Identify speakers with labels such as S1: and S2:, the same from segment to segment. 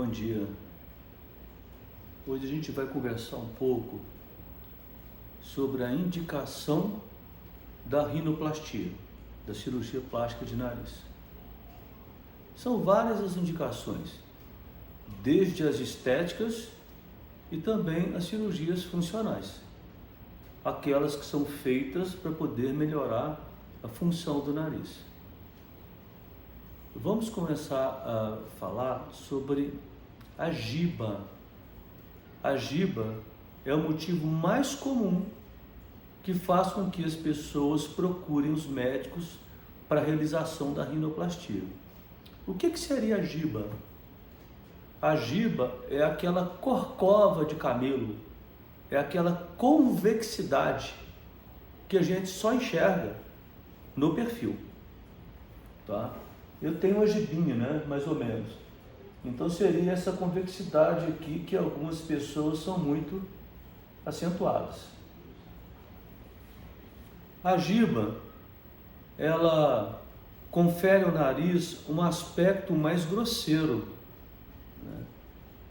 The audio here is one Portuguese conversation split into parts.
S1: bom dia. Hoje a gente vai conversar um pouco sobre a indicação da rinoplastia, da cirurgia plástica de nariz. São várias as indicações, desde as estéticas e também as cirurgias funcionais, aquelas que são feitas para poder melhorar a função do nariz. Vamos começar a falar sobre a giba. A giba é o motivo mais comum que faz com que as pessoas procurem os médicos para a realização da rinoplastia. O que seria a giba? A giba é aquela corcova de camelo, é aquela convexidade que a gente só enxerga no perfil, tá? Eu tenho uma gibinha, né, mais ou menos. Então seria essa convexidade aqui que algumas pessoas são muito acentuadas. A giba, ela confere ao nariz um aspecto mais grosseiro, né?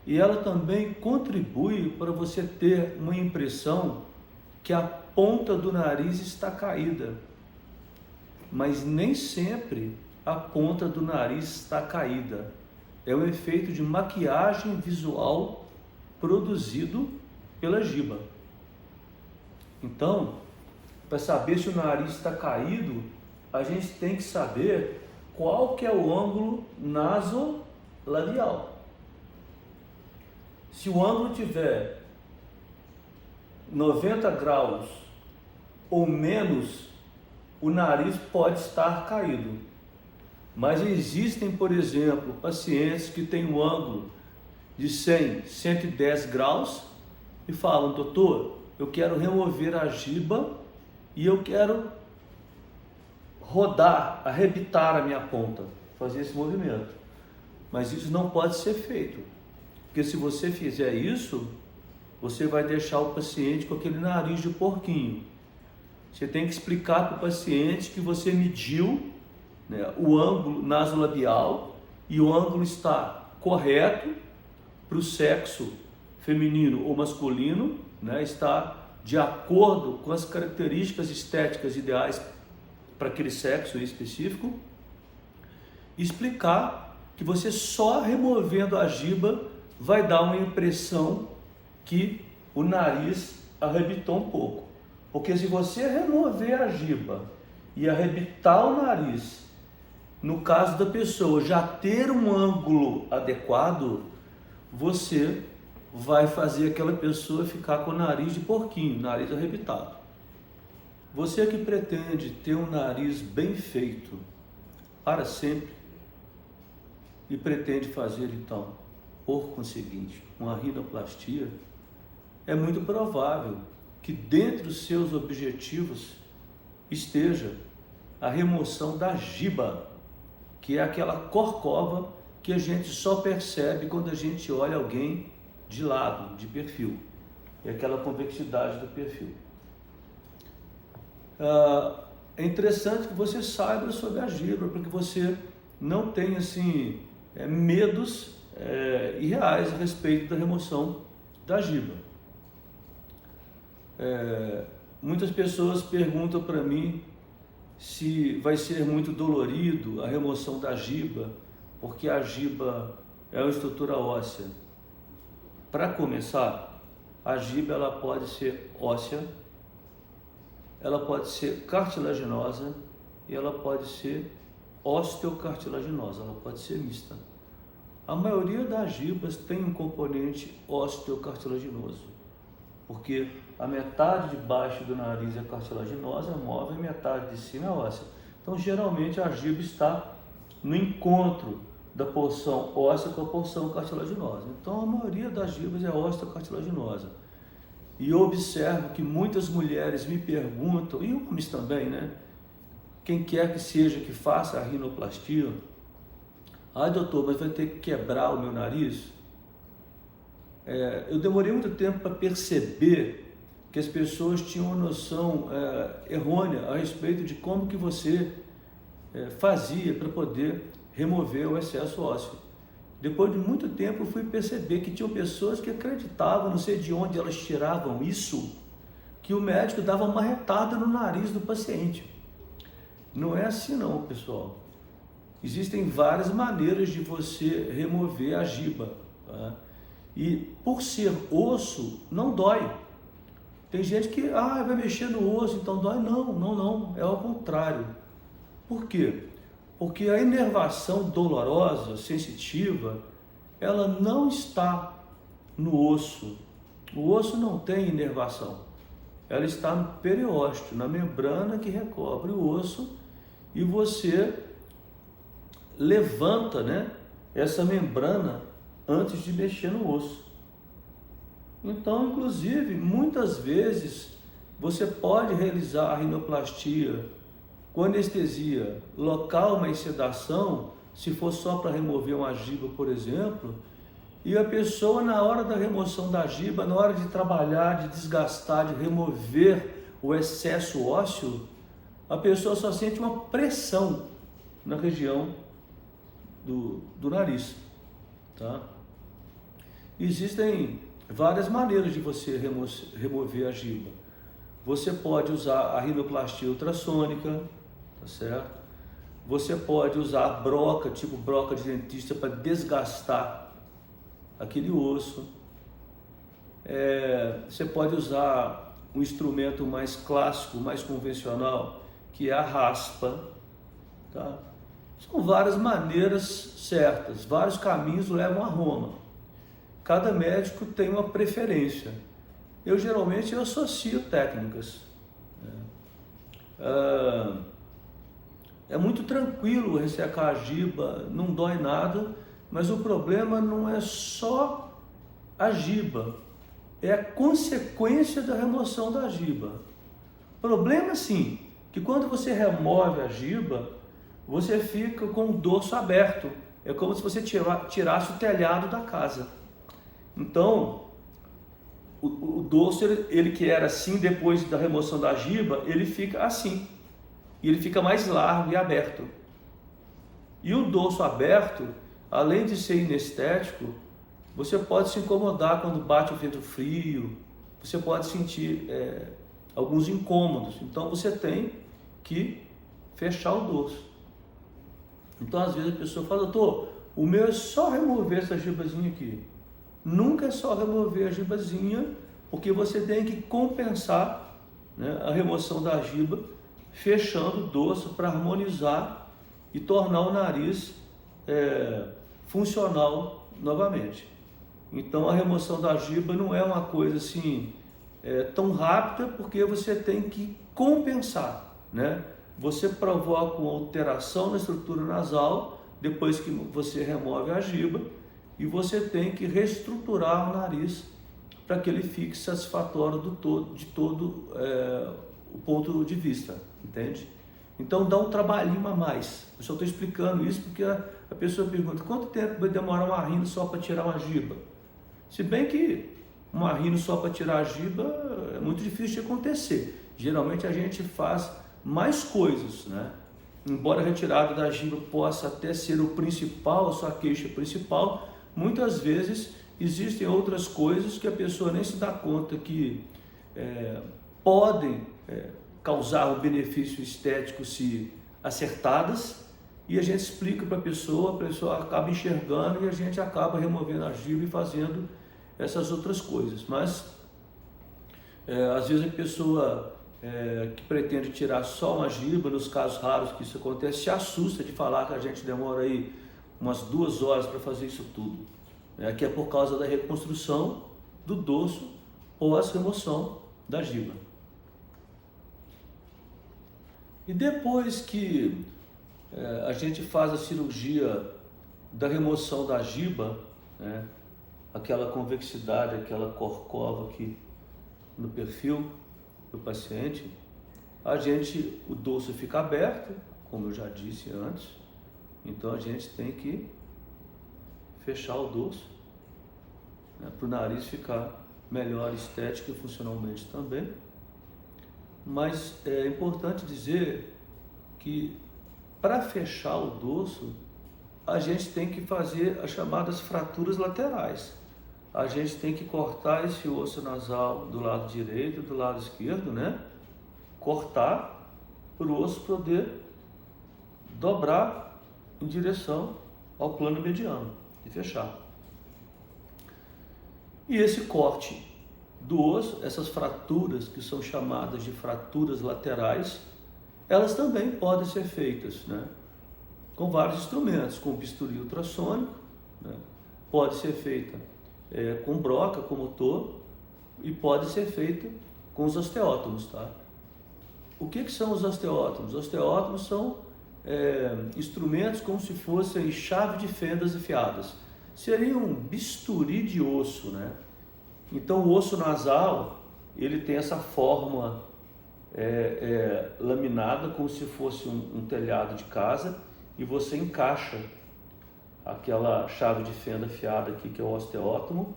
S1: E ela também contribui para você ter uma impressão que a ponta do nariz está caída, mas nem sempre a ponta do nariz está caída. É o efeito de maquiagem visual produzido pela giba. Então, para saber se o nariz está caído, a gente tem que saber qual que é o ângulo nasolabial. Se o ângulo tiver 90 graus ou menos, o nariz pode estar caído. Mas existem, por exemplo, pacientes que têm um ângulo de 100, 110 graus e falam: doutor, eu quero remover a giba e eu quero rodar, arrebitar a minha ponta, fazer esse movimento. Mas isso não pode ser feito, porque se você fizer isso, você vai deixar o paciente com aquele nariz de porquinho. Você tem que explicar para o paciente que você mediu, né, o ângulo nasolabial e o ângulo está correto para o sexo feminino ou masculino, né, está de acordo com as características estéticas ideais para aquele sexo em específico. Explicar que você só removendo a giba vai dar uma impressão que o nariz arrebitou um pouco. Porque se você remover a giba e arrebitar o nariz, no caso da pessoa já ter um ângulo adequado, você vai fazer aquela pessoa ficar com o nariz de porquinho, nariz arrebitado. Você que pretende ter um nariz bem feito para sempre e pretende fazer então, por conseguinte, uma rinoplastia, é muito provável que dentre os seus objetivos esteja a remoção da giba, que é aquela corcova que a gente só percebe quando a gente olha alguém de lado, de perfil, é aquela convexidade do perfil. É interessante que você saiba sobre a giba, para que você não tenha assim, medos irreais a respeito da remoção da giba. Muitas pessoas perguntam para mim se vai ser muito dolorido a remoção da giba, porque a giba é uma estrutura óssea. Para começar, a giba ela pode ser óssea, ela pode ser cartilaginosa e ela pode ser osteocartilaginosa, ela pode ser mista. A maioria das gibas tem um componente osteocartilaginoso, porque a metade de baixo do nariz é cartilaginosa, move, a metade de cima é óssea. Então, geralmente, a giba está no encontro da porção óssea com a porção cartilaginosa. Então, a maioria das gibas é osteocartilaginosa. E eu observo que muitas mulheres me perguntam, e homens também, né? Quem quer que seja que faça a rinoplastia, doutor, mas vai ter que quebrar o meu nariz? Eu demorei muito tempo para perceber que as pessoas tinham uma noção errônea a respeito de como que você fazia para poder remover o excesso ósseo. Depois de muito tempo eu fui perceber que tinham pessoas que acreditavam, não sei de onde elas tiravam isso, que o médico dava uma retada no nariz do paciente. Não é assim não, pessoal. Existem várias maneiras de você remover a giba, tá? E por ser osso, não dói. Tem gente que, vai mexer no osso, então dói. Não, é ao contrário. Por quê? Porque a inervação dolorosa, sensitiva, ela não está no osso. O osso não tem inervação. Ela está no periósteo, na membrana que recobre o osso, e você levanta, né, essa membrana antes de mexer no osso. Então, inclusive, muitas vezes você pode realizar a rinoplastia com anestesia local, mas sedação, se for só para remover uma giba, por exemplo, e a pessoa, na hora da remoção da giba, na hora de trabalhar, de desgastar, de remover o excesso ósseo, a pessoa só sente uma pressão na região do nariz, tá? Existem várias maneiras de você remover a giba. Você pode usar a rinoplastia ultrassônica, tá certo? Você pode usar a broca, tipo broca de dentista, para desgastar aquele osso. Você pode usar um instrumento mais clássico, mais convencional, que é a raspa, tá? São várias maneiras certas, vários caminhos levam a Roma. Cada médico tem uma preferência. Eu geralmente associo técnicas. É muito tranquilo ressecar a giba, não dói nada, mas o problema não é só a giba, é a consequência da remoção da giba. O problema, sim, que quando você remove a giba, você fica com o dorso aberto. É como se você tirasse o telhado da casa. Então, o dorso, ele que era assim depois da remoção da giba, ele fica assim. E ele fica mais largo e aberto. E o dorso aberto, além de ser inestético, você pode se incomodar quando bate o vento frio, você pode sentir alguns incômodos. Então você tem que fechar o dorso. Então às vezes a pessoa fala, doutor, o meu é só remover essa gibazinha aqui. Nunca é só remover a gibazinha, porque você tem que compensar, né, a remoção da giba, fechando o dorso para harmonizar e tornar o nariz funcional novamente. Então a remoção da giba não é uma coisa assim tão rápida, porque você tem que compensar, né? Você provoca uma alteração na estrutura nasal depois que você remove a giba, e você tem que reestruturar o nariz para que ele fique satisfatório de todo o ponto de vista, entende? Então dá um trabalhinho a mais. Eu só estou explicando isso porque a pessoa pergunta, quanto tempo vai demorar uma rino só para tirar uma giba? Se bem que uma rino só para tirar a giba é muito difícil de acontecer. Geralmente a gente faz mais coisas, né? Embora a retirada da giba possa até ser o principal, a sua queixa principal, muitas vezes existem outras coisas que a pessoa nem se dá conta que podem causar um benefício estético se acertadas, e a gente explica para a pessoa acaba enxergando e a gente acaba removendo a giba e fazendo essas outras coisas. Mas às vezes a pessoa que pretende tirar só uma giba, nos casos raros que isso acontece, se assusta de falar que a gente demora aí umas 2 horas para fazer isso tudo, que é por causa da reconstrução do dorso pós remoção da giba. E depois que a gente faz a cirurgia da remoção da giba, né, aquela convexidade, aquela corcova aqui no perfil do paciente, o dorso fica aberto, como eu já disse antes, então a gente tem que fechar o dorso, né, para o nariz ficar melhor estética e funcionalmente também. Mas é importante dizer que para fechar o dorso, a gente tem que fazer as chamadas fraturas laterais. A gente tem que cortar esse osso nasal do lado direito e do lado esquerdo, né? Cortar para o osso poder dobrar em direção ao plano mediano e fechar. E esse corte do osso, essas fraturas que são chamadas de fraturas laterais, elas também podem ser feitas, né, com vários instrumentos, com bisturi ultrassônico, né, pode ser feita com broca, com motor, e pode ser feita com os osteótomos, tá? O que são os osteótomos? Os osteótomos são instrumentos como se fossem chave de fendas afiadas. Seria um bisturi de osso, né? Então o osso nasal, ele tem essa forma laminada, como se fosse um telhado de casa, e você encaixa aquela chave de fenda afiada aqui, que é o osteótomo,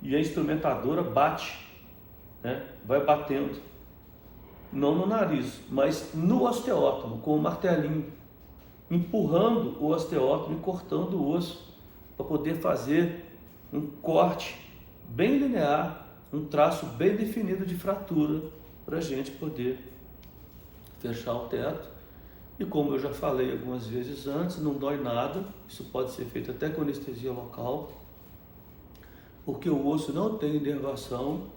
S1: e a instrumentadora bate, né? Vai batendo, não no nariz, mas no osteótomo, com o martelinho, empurrando o osteótomo e cortando o osso, para poder fazer um corte bem linear, um traço bem definido de fratura, para a gente poder fechar o teto. E como eu já falei algumas vezes antes, não dói nada, isso pode ser feito até com anestesia local, porque o osso não tem inervação.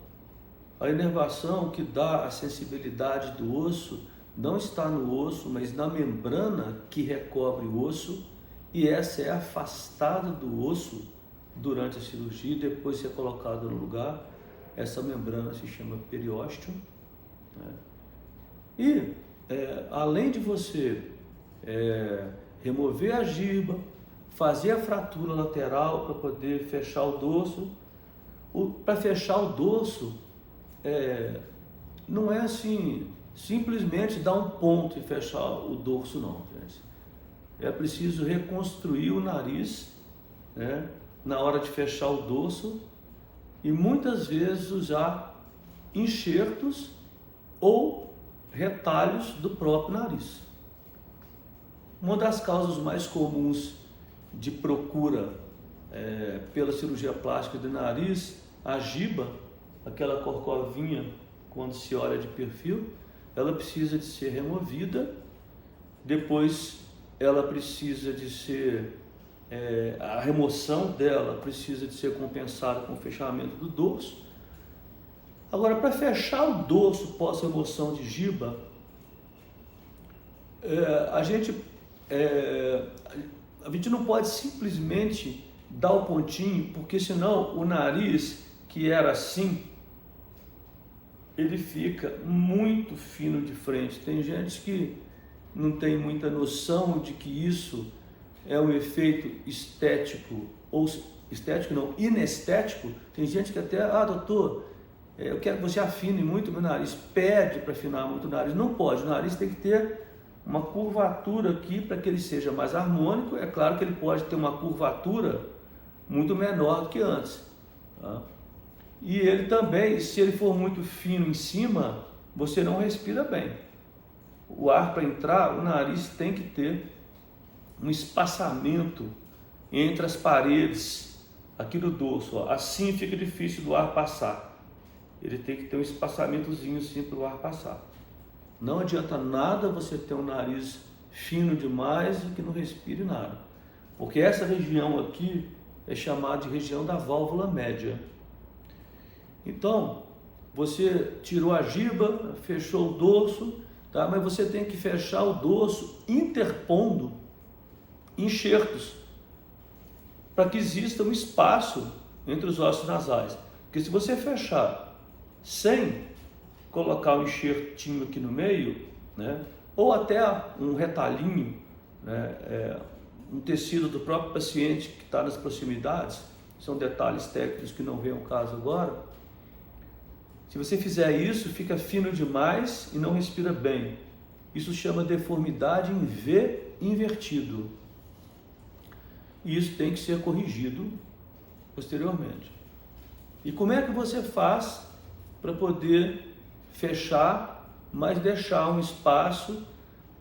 S1: A inervação que dá a sensibilidade do osso não está no osso, mas na membrana que recobre o osso, e essa é afastada do osso durante a cirurgia e depois de ser colocada no lugar. Essa membrana se chama periósteo, né? E além de você remover a giba, fazer a fratura lateral para poder fechar o dorso, para fechar o dorso não é assim simplesmente dar um ponto e fechar o dorso, não, gente. É preciso reconstruir o nariz, né, na hora de fechar o dorso, e muitas vezes usar enxertos ou retalhos do próprio nariz. Uma das causas mais comuns de procura pela cirurgia plástica do nariz, a giba, aquela corcovinha, quando se olha de perfil, ela precisa de ser removida, depois ela precisa de ser, a remoção dela precisa de ser compensada com o fechamento do dorso. Agora, para fechar o dorso pós-remoção de giba, a gente não pode simplesmente dar o pontinho, porque senão o nariz, que era assim, ele fica muito fino de frente. Tem gente que não tem muita noção de que isso é um efeito estético, ou estético não, inestético. Tem gente que até, doutor, eu quero que você afine muito o meu nariz, pede para afinar muito o nariz. Não pode, o nariz tem que ter uma curvatura aqui para que ele seja mais harmônico. É claro que ele pode ter uma curvatura muito menor do que antes, tá? E ele também, se ele for muito fino em cima, você não respira bem. O ar para entrar, o nariz tem que ter um espaçamento entre as paredes aqui do dorso, ó. Assim fica difícil do ar passar. Ele tem que ter um espaçamentozinho assim para o ar passar. Não adianta nada você ter um nariz fino demais e que não respire nada, porque essa região aqui é chamada de região da válvula média. Então, você tirou a giba, fechou o dorso, tá? Mas você tem que fechar o dorso interpondo enxertos, para que exista um espaço entre os ossos nasais. Porque se você fechar sem colocar um enxertinho aqui no meio, né, ou até um retalhinho, né, um tecido do próprio paciente que está nas proximidades, são detalhes técnicos que não vem ao caso agora. Se você fizer isso, fica fino demais e não respira bem. Isso chama deformidade em V invertido. E isso tem que ser corrigido posteriormente. E como é que você faz para poder fechar, mas deixar um espaço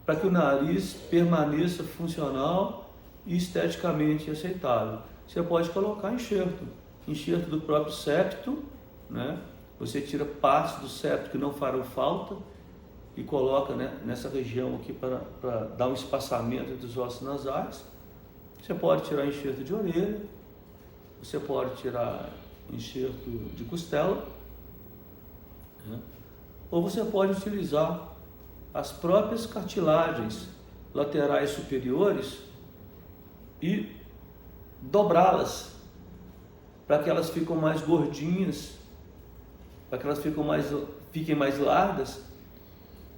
S1: para que o nariz permaneça funcional e esteticamente aceitável. Você pode colocar enxerto do próprio septo, né? Você tira partes do septo que não farão falta e coloca, né, nessa região aqui para dar um espaçamento entre os ossos nasais. Você pode tirar enxerto de orelha, você pode tirar enxerto de costela, né? Ou você pode utilizar as próprias cartilagens laterais superiores e dobrá-las para que elas fiquem mais gordinhas, para que elas fiquem mais largas,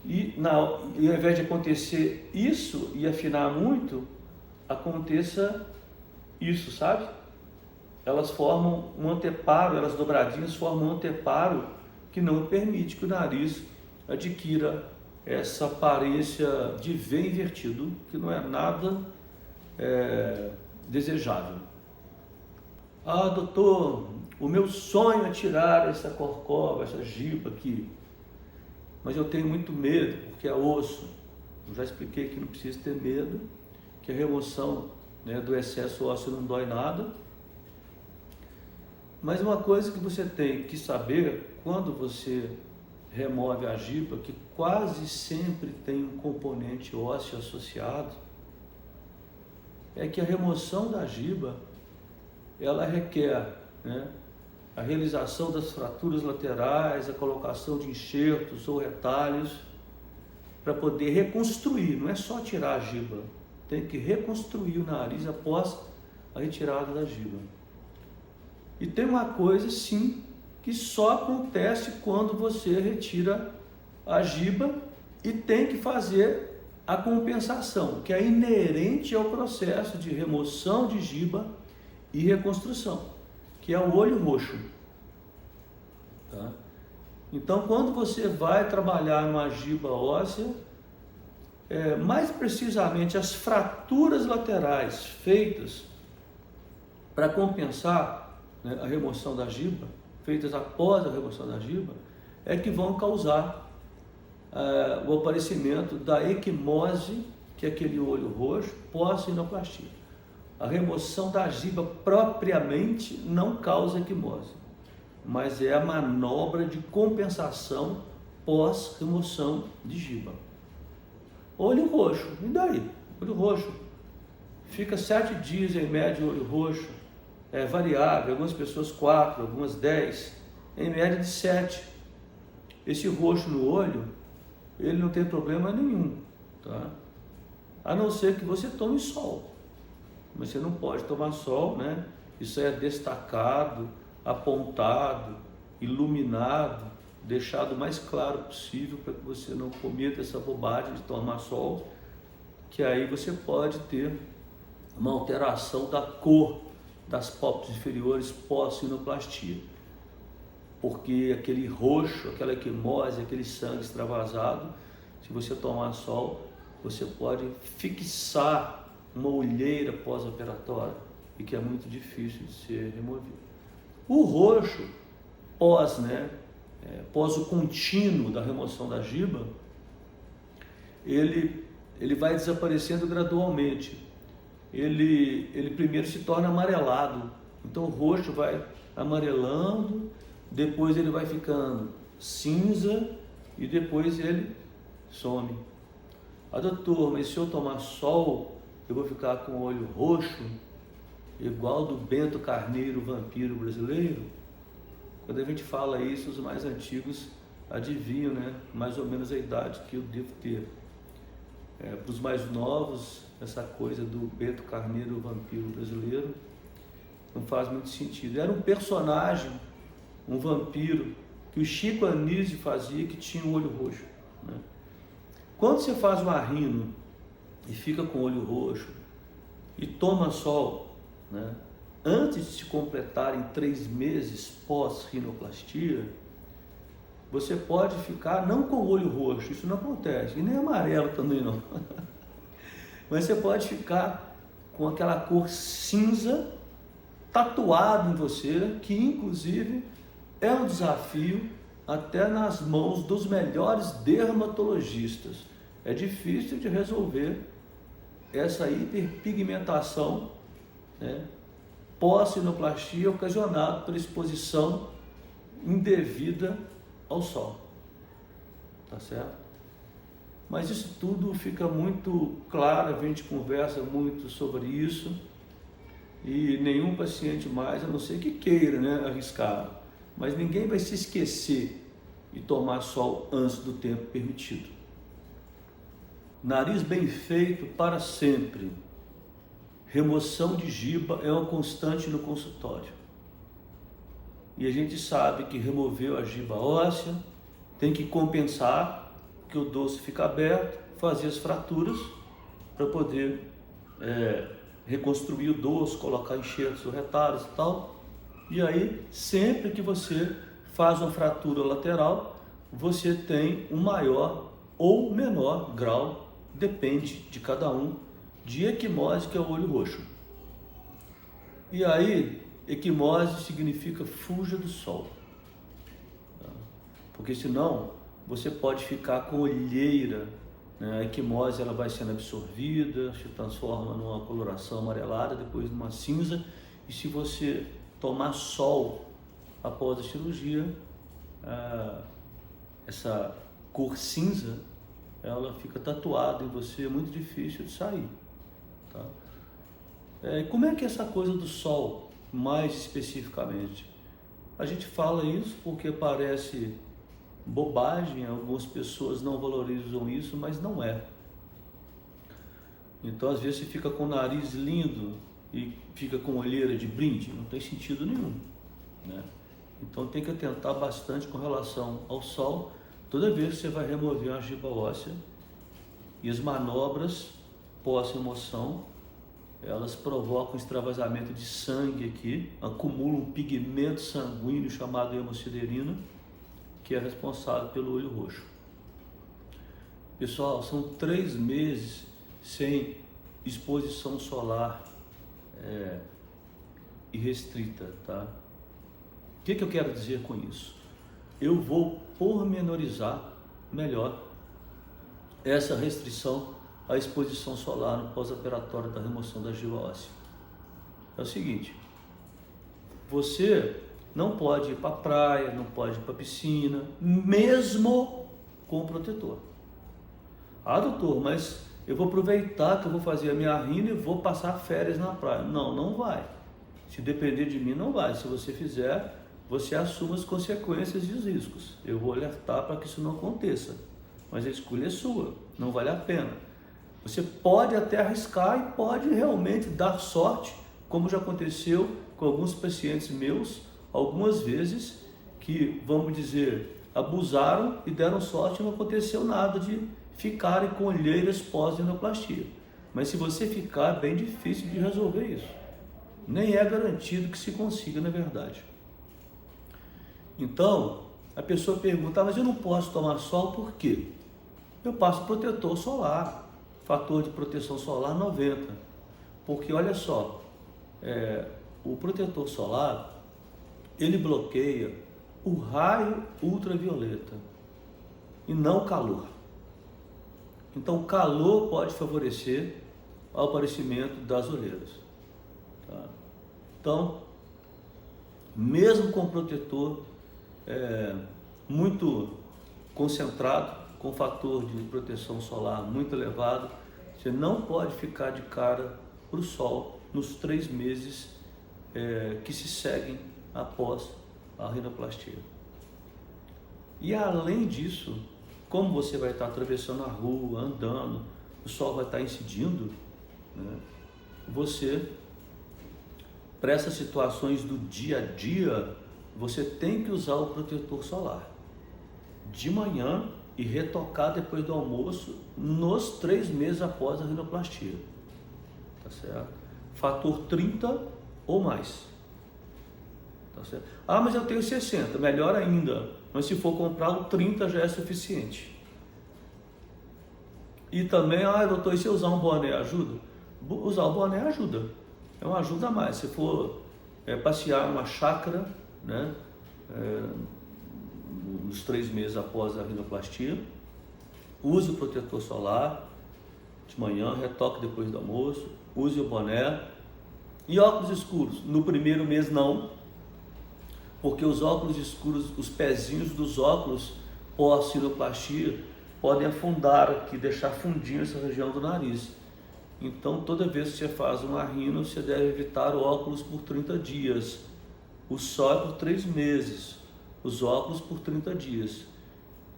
S1: e ao invés de acontecer isso e afinar muito, aconteça isso, sabe? Elas formam um anteparo, elas dobradinhas formam um anteparo que não permite que o nariz adquira essa aparência de V invertido, que não é nada desejável. Ah, doutor, o meu sonho é tirar essa corcova, essa giba aqui, mas eu tenho muito medo, porque é osso. Eu já expliquei que não precisa ter medo, que a remoção, né, do excesso ósseo não dói nada. Mas uma coisa que você tem que saber quando você remove a giba, que quase sempre tem um componente ósseo associado, é que a remoção da giba, ela requer, né, a realização das fraturas laterais, a colocação de enxertos ou retalhos para poder reconstruir, não é só tirar a giba, tem que reconstruir o nariz após a retirada da giba. E tem uma coisa, sim, que só acontece quando você retira a giba e tem que fazer a compensação, que é inerente ao processo de remoção de giba e reconstrução, que é o olho roxo. Tá? Então, quando você vai trabalhar numa giba óssea, mais precisamente as fraturas laterais feitas para compensar, né, a remoção da giba, feitas após a remoção da giba, é que vão causar o aparecimento da equimose, que é aquele olho roxo, pós-rinoplastia. A remoção da giba propriamente não causa equimose, mas é a manobra de compensação pós-remoção de giba. Olho roxo, e daí? Olho roxo. Fica 7 dias em média o olho roxo. É variável, algumas pessoas 4, algumas 10, em média de 7. Esse roxo no olho, ele não tem problema nenhum, tá? A não ser que você tome sol. Mas você não pode tomar sol, né? Isso é destacado, apontado, iluminado, deixado o mais claro possível para que você não cometa essa bobagem de tomar sol, que aí você pode ter uma alteração da cor das pálpebras inferiores pós-rinoplastia, porque aquele roxo, aquela equimose, aquele sangue extravasado, se você tomar sol, você pode fixar uma olheira pós-operatória e que é muito difícil de ser removido. O roxo pós o contínuo da remoção da giba, ele vai desaparecendo gradualmente. Ele primeiro se torna amarelado, então o roxo vai amarelando, depois ele vai ficando cinza e depois ele some. Ah, doutor, mas se eu tomar sol, eu vou ficar com o olho roxo, igual do Bento Carneiro, vampiro brasileiro? Quando a gente fala isso, os mais antigos adivinham, né, mais ou menos a idade que eu devo ter. Para os mais novos, essa coisa do Bento Carneiro, vampiro brasileiro, não faz muito sentido. Era um personagem, um vampiro, que o Chico Anísio fazia, que tinha o olho roxo, né? Quando você faz uma rino e fica com o olho roxo e toma sol, né, antes de se completarem 3 meses pós-rinoplastia, você pode ficar não com o olho roxo, isso não acontece, e nem amarelo também não, mas você pode ficar com aquela cor cinza tatuado em você, que inclusive é um desafio até nas mãos dos melhores dermatologistas. É difícil de resolver essa hiperpigmentação, né, pós-rinoplastia ocasionada pela exposição indevida ao sol, tá certo? Mas isso tudo fica muito claro, a gente conversa muito sobre isso e nenhum paciente mais, a não ser que queira, né, arriscar, mas ninguém vai se esquecer e tomar sol antes do tempo permitido. Nariz bem feito para sempre. Remoção de giba é uma constante no consultório. E a gente sabe que removeu a giba óssea, tem que compensar, que o dorso fica aberto, fazer as fraturas para poder reconstruir o dorso, colocar enxertos retários e tal. E aí, sempre que você faz uma fratura lateral, você tem um maior ou menor grau, depende de cada um, de equimose, que é o olho roxo. E aí, equimose significa fuja do sol, porque senão você pode ficar com olheira, né? A equimose ela vai sendo absorvida, se transforma numa coloração amarelada, depois numa cinza, e se você tomar sol após a cirurgia, essa cor cinza, ela fica tatuada em você, é muito difícil de sair, tá? Como é que é essa coisa do sol, mais especificamente? A gente fala isso porque parece bobagem, algumas pessoas não valorizam isso, mas não é. Então, às vezes, você fica com o nariz lindo e fica com olheira de brinde, não tem sentido nenhum, né? Então, tem que atentar bastante com relação ao sol, toda vez que você vai remover uma giba óssea. E as manobras pós-remoção, elas provocam extravasamento de sangue aqui, acumulam um pigmento sanguíneo chamado hemosiderina, que é responsável pelo olho roxo. Pessoal, são 3 meses sem exposição solar irrestrita, tá? O que eu quero dizer com isso? Eu vou pormenorizar melhor essa restrição à exposição solar no pós-operatório da remoção da giba óssea. É o seguinte, você não pode ir para a praia, não pode ir para a piscina, mesmo com protetor. Ah, doutor, mas eu vou aproveitar que eu vou fazer a minha rina e vou passar férias na praia. Não, não vai. Se depender de mim, não vai. Se você fizer, você assume as consequências e os riscos. Eu vou alertar para que isso não aconteça. Mas a escolha é sua, não vale a pena. Você pode até arriscar e pode realmente dar sorte, como já aconteceu com alguns pacientes meus, algumas vezes, que, vamos dizer, abusaram e deram sorte e não aconteceu nada de ficarem com olheiras pós-rinoplastia. Mas se você ficar, é bem difícil de resolver isso. Nem é garantido que se consiga, na verdade. Então, a pessoa pergunta, mas eu não posso tomar sol por quê? Eu passo protetor solar, fator de proteção solar 90, porque olha só, o protetor solar, ele bloqueia o raio ultravioleta e não o calor. Então o calor pode favorecer o aparecimento das olheiras, tá? Então, mesmo com protetor muito concentrado, com fator de proteção solar muito elevado, você não pode ficar de cara para o sol nos 3 meses que se seguem após a rinoplastia. E além disso, como você vai estar atravessando a rua, andando, o sol vai estar incidindo, né, você, para essas situações do dia a dia, você tem que usar o protetor solar de manhã e retocar depois do almoço nos 3 meses após a rinoplastia, tá certo? Fator 30 ou mais, tá certo? Ah, mas eu tenho 60, melhor ainda, mas se for comprar o 30 já é suficiente. E também, doutor, e se eu usar um boné ajuda? Usar o boné ajuda, é uma ajuda a mais. Se for passear numa chácara, né, nos 3 meses após a rinoplastia, use o protetor solar. de manhã, retoque depois do almoço, use o boné. E óculos escuros? No primeiro mês não, porque os óculos escuros, os pezinhos dos óculos pós-sinoplastia podem afundar aqui, deixar fundinho essa região do nariz. Então, toda vez que você faz uma rino, você deve evitar o óculos por 30 dias. O sol é por 3 meses, os óculos por 30 dias.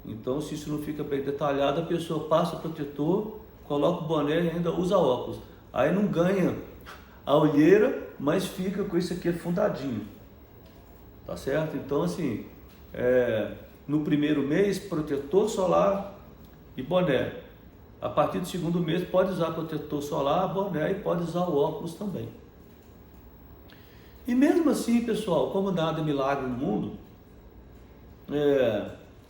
S1: Então, se isso não fica bem detalhado, a pessoa passa o protetor, coloca o boné e ainda usa óculos. Aí não ganha a olheira, mas fica com isso aqui afundadinho. Tá certo? Então, assim, no primeiro mês, protetor solar e boné. A partir do segundo mês, pode usar protetor solar, boné e pode usar o óculos também. E mesmo assim, pessoal, como nada é milagre no mundo,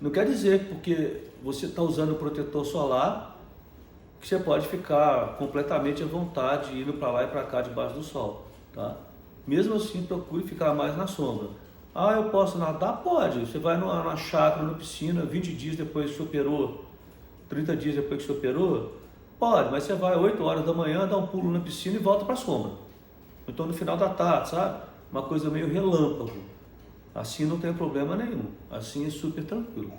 S1: não quer dizer que porque você está usando o protetor solar que você pode ficar completamente à vontade indo para lá e para cá debaixo do sol, tá? Mesmo assim, procure ficar mais na sombra. Ah, eu posso nadar? Pode. Você vai numa chácara, na piscina, 20 dias depois que você operou, 30 dias depois que você operou? Pode, mas você vai 8 horas da manhã, dá um pulo na piscina e volta para a sombra. Então no final da tarde, sabe? Uma coisa meio relâmpago. Assim não tem problema nenhum. Assim é super tranquilo.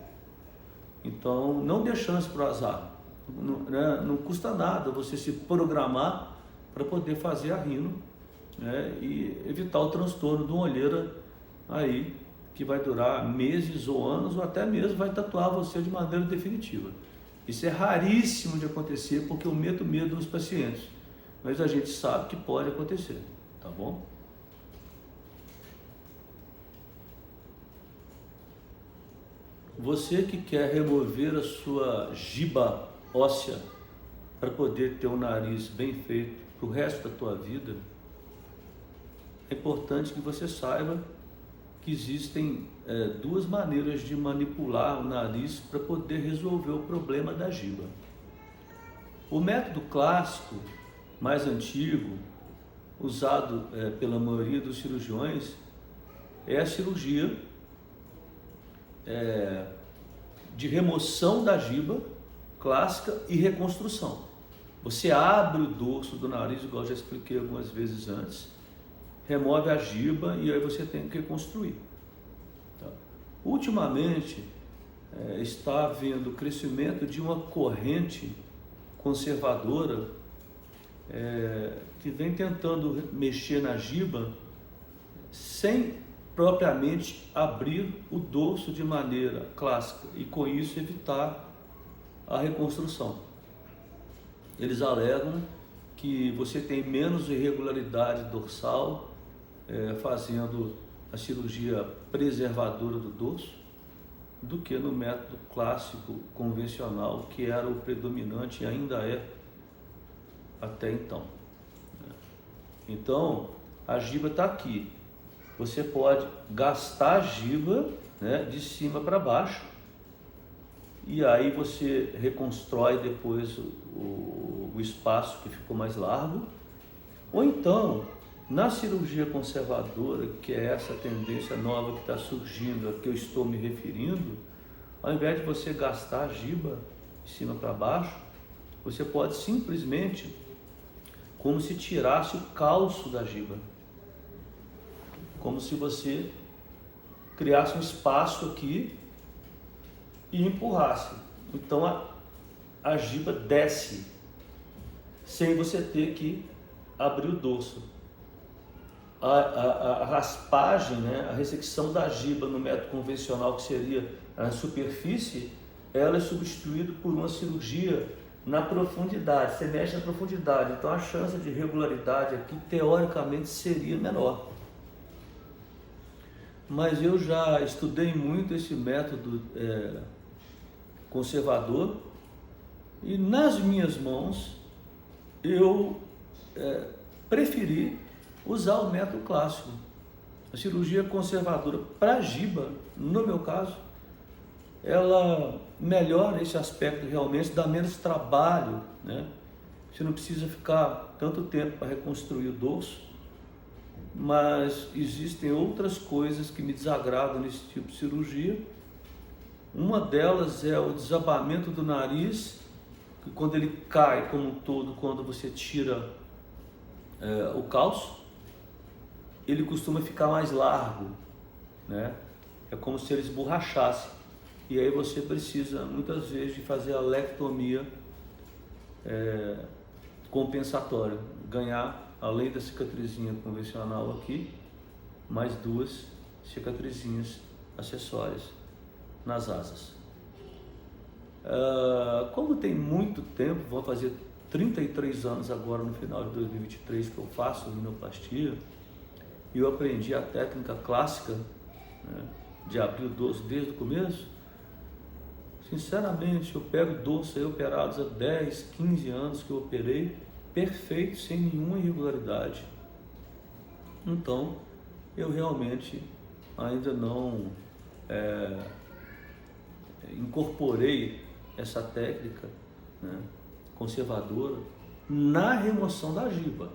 S1: Então não dê chance para o azar. Não custa nada você se programar para poder fazer a rino, né? E evitar o transtorno de uma olheira aí que vai durar meses ou anos, ou até mesmo vai tatuar você de maneira definitiva. Isso é raríssimo de acontecer porque eu meto medo nos pacientes, mas a gente sabe que pode acontecer, tá bom? Você que quer remover a sua giba óssea para poder ter um nariz bem feito para o resto da tua vida, é importante que você saiba que existem duas maneiras de manipular o nariz para poder resolver o problema da giba. O método clássico, mais antigo, usado pela maioria dos cirurgiões, é a cirurgia de remoção da giba clássica e reconstrução. Você abre o dorso do nariz, igual eu já expliquei algumas vezes antes, remove a giba e aí você tem que reconstruir. Tá? Ultimamente, está havendo o crescimento de uma corrente conservadora que vem tentando mexer na giba sem propriamente abrir o dorso de maneira clássica e com isso evitar a reconstrução. Eles alegam que você tem menos irregularidade dorsal fazendo a cirurgia preservadora do dorso do que no método clássico convencional, que era o predominante e ainda é até então. Então, a giba está aqui. Você pode gastar a giba, né, de cima para baixo e aí você reconstrói depois o espaço que ficou mais largo, ou então na cirurgia conservadora, que é essa tendência nova que está surgindo, a que eu estou me referindo, ao invés de você gastar a giba de cima para baixo, você pode simplesmente, como se tirasse o calço da giba, como se você criasse um espaço aqui e empurrasse. Então a giba desce, sem você ter que abrir o dorso. A raspagem, né, a ressecção da giba no método convencional, que seria a superfície, ela é substituída por uma cirurgia na profundidade. Você mexe na profundidade, então a chance de irregularidade aqui teoricamente seria menor. Mas eu já estudei muito esse método conservador e nas minhas mãos eu preferi usar o método clássico. A cirurgia conservadora para giba, no meu caso, ela melhora esse aspecto realmente, dá menos trabalho, né? Você não precisa ficar tanto tempo para reconstruir o dorso, mas existem outras coisas que me desagradam nesse tipo de cirurgia. Uma delas é o desabamento do nariz que quando ele cai como um todo, quando você tira o cálcio, ele costuma ficar mais largo, né? É como se ele esborrachasse. E aí você precisa muitas vezes de fazer a lectomia compensatória, ganhar, além da cicatrizinha convencional aqui, mais 2 cicatrizinhas acessórias nas asas. Como tem muito tempo, vou fazer 33 anos agora no final de 2023 que eu faço rinoplastia, e eu aprendi a técnica clássica, né, de abrir o dorso desde o começo. Sinceramente, eu pego dorsos aí operados há 10, 15 anos que eu operei, perfeito, sem nenhuma irregularidade. Então, eu realmente ainda não incorporei essa técnica, né, conservadora na remoção da giba,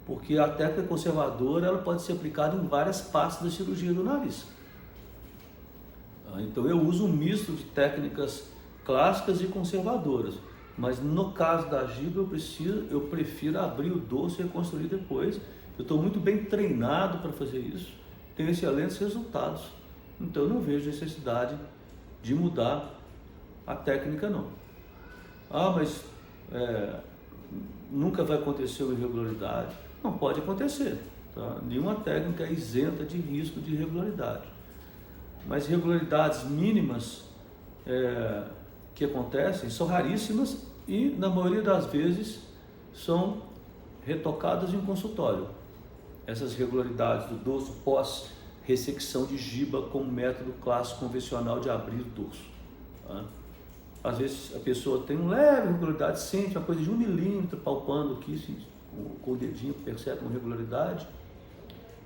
S1: porque a técnica conservadora ela pode ser aplicada em várias partes da cirurgia do nariz. Então eu uso um misto de técnicas clássicas e conservadoras, mas no caso da giba eu prefiro abrir o dorso e reconstruir depois. Eu estou muito bem treinado para fazer isso, tenho excelentes resultados, então eu não vejo necessidade de mudar a técnica não. Mas nunca vai acontecer uma irregularidade. Não pode acontecer, tá? Nenhuma técnica é isenta de risco de irregularidade. Mas irregularidades mínimas que acontecem são raríssimas e, na maioria das vezes, são retocadas em consultório. Essas irregularidades do dorso pós-ressecção de giba como método clássico convencional de abrir o dorso. Tá? Às vezes a pessoa tem uma leve irregularidade, sente uma coisa de 1 milímetro palpando aqui, com o dedinho percebe uma irregularidade,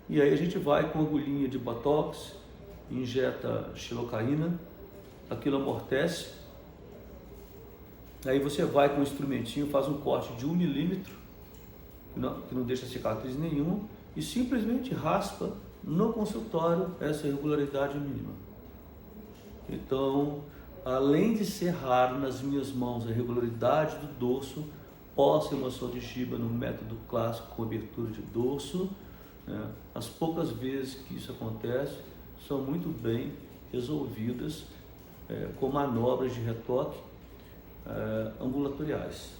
S1: e aí a gente vai com agulhinha de botox, injeta xilocaína, aquilo amortece, aí você vai com um instrumentinho, faz um corte de 1 milímetro, que não deixa cicatriz nenhuma, e simplesmente raspa no consultório essa irregularidade mínima. Então, além de ser raro nas minhas mãos a irregularidade do dorso pós-remoção de giba no método clássico com abertura de dorso, né, as poucas vezes que isso acontece são muito bem resolvidas com manobras de retoque ambulatoriais.